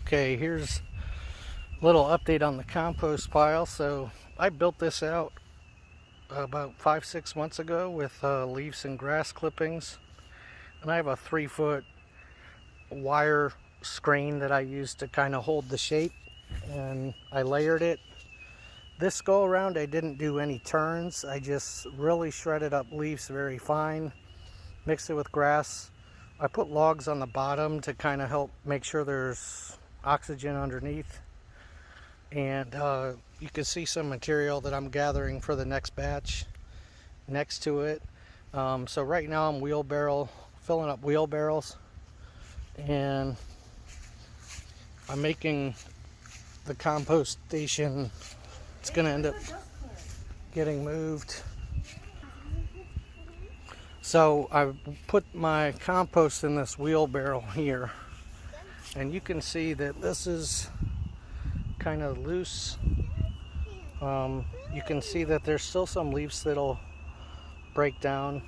Okay, here's a little update on the compost pile. So I built this out about 5-6 months ago with leaves and grass clippings, and I have a 3-foot wire screen that I use to kind of hold the shape, and I layered it. This go around I didn't do any turns. I just really shredded up leaves very fine, mixed it with grass. I put logs on the bottom to kind of help make sure there's oxygen underneath, and you can see some material that I'm gathering for the next batch next to it. So right now I'm filling up wheelbarrows, and I'm making the compost station. It's gonna end up getting moved. So I put my compost in this wheelbarrow here, and you can see that this is kind of loose. You can see that there's still some leaves that'll break down.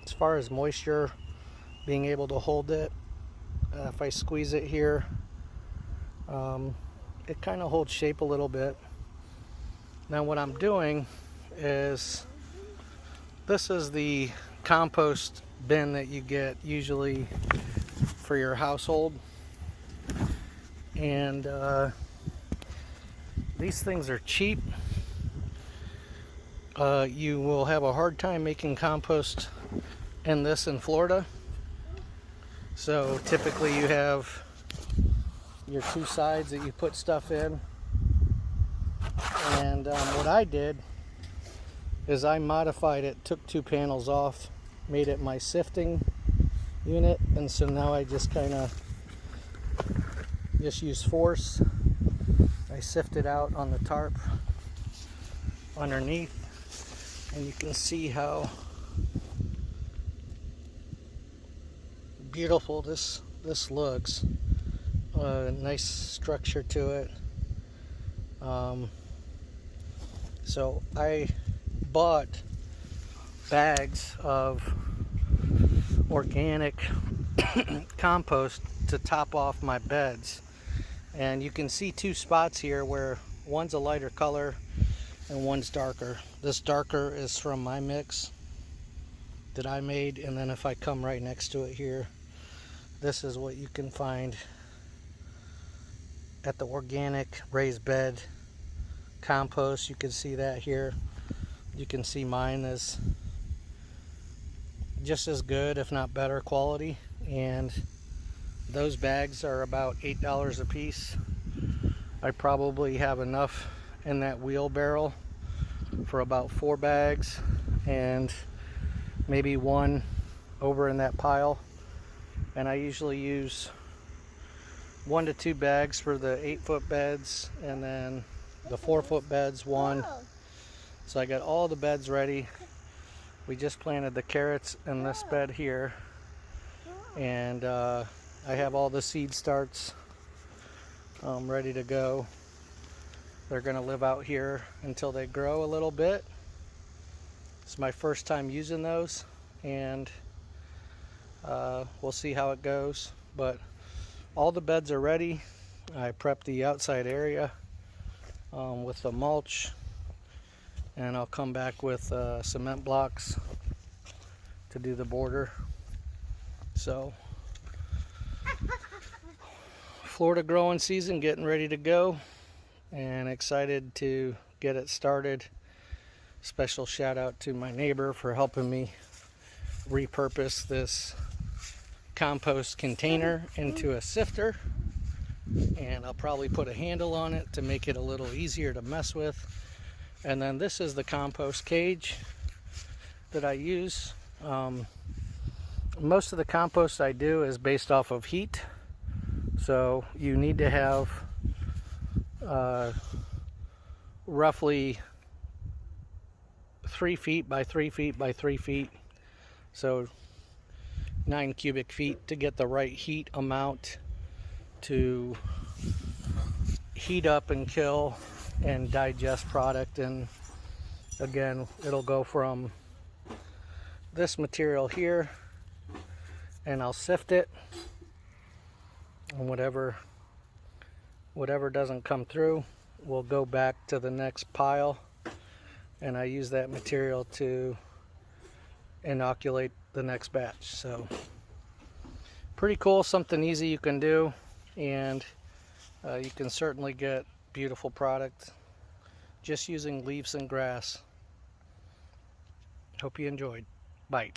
As far as moisture, being able to hold it, if I squeeze it here, it kind of holds shape a little bit. Now what I'm doing is, this is the compost bin that you get usually for your household, and these things are cheap. You will have a hard time making compost in this in Florida. So typically you have your two sides that you put stuff in, and what I did is I modified it, took 2 panels off, made it my sifting unit, and so now I just kind of use force. I sift it out on the tarp underneath, and you can see how beautiful this looks. Nice structure to it. So I bought bags of organic compost to top off my beds, and you can see 2 spots here where one's a lighter color and one's darker. This darker is from my mix that I made, and then if I come right next to it here, this is what you can find at the organic raised bed compost. You can see that here. You can see mine is just as good, if not better quality, and those bags are about $8 a piece. I probably have enough in that wheelbarrow for about 4 bags, and maybe 1 over in that pile. And I usually use 1 to 2 bags for the 8-foot beds, and then the 4-foot beds 1. So I got all the beds ready. We just planted the carrots in this bed here, and I have all the seed starts ready to go. They're gonna live out here until they grow a little bit. It's my first time using those, and we'll see how it goes. But all the beds are ready. I prepped the outside area with the mulch, and I'll come back with cement blocks to do the border. So Florida growing season getting ready to go, and excited to get it started. Special shout out to my neighbor for helping me repurpose this compost container into a sifter, and I'll probably put a handle on it to make it a little easier to mess with. And then this is the compost cage that I use. Most of the compost I do is based off of heat, so you need to have roughly 3 feet by 3 feet by 3 feet, so 9 cubic feet to get the right heat amount to heat up and kill and digest product. And again, it'll go from this material here, and I'll sift it, and whatever Whatever doesn't come through will go back to the next pile, and I use that material to inoculate the next batch. So pretty cool, something easy you can do, and you can certainly get beautiful product just using leaves and grass. Hope you enjoyed. Bye.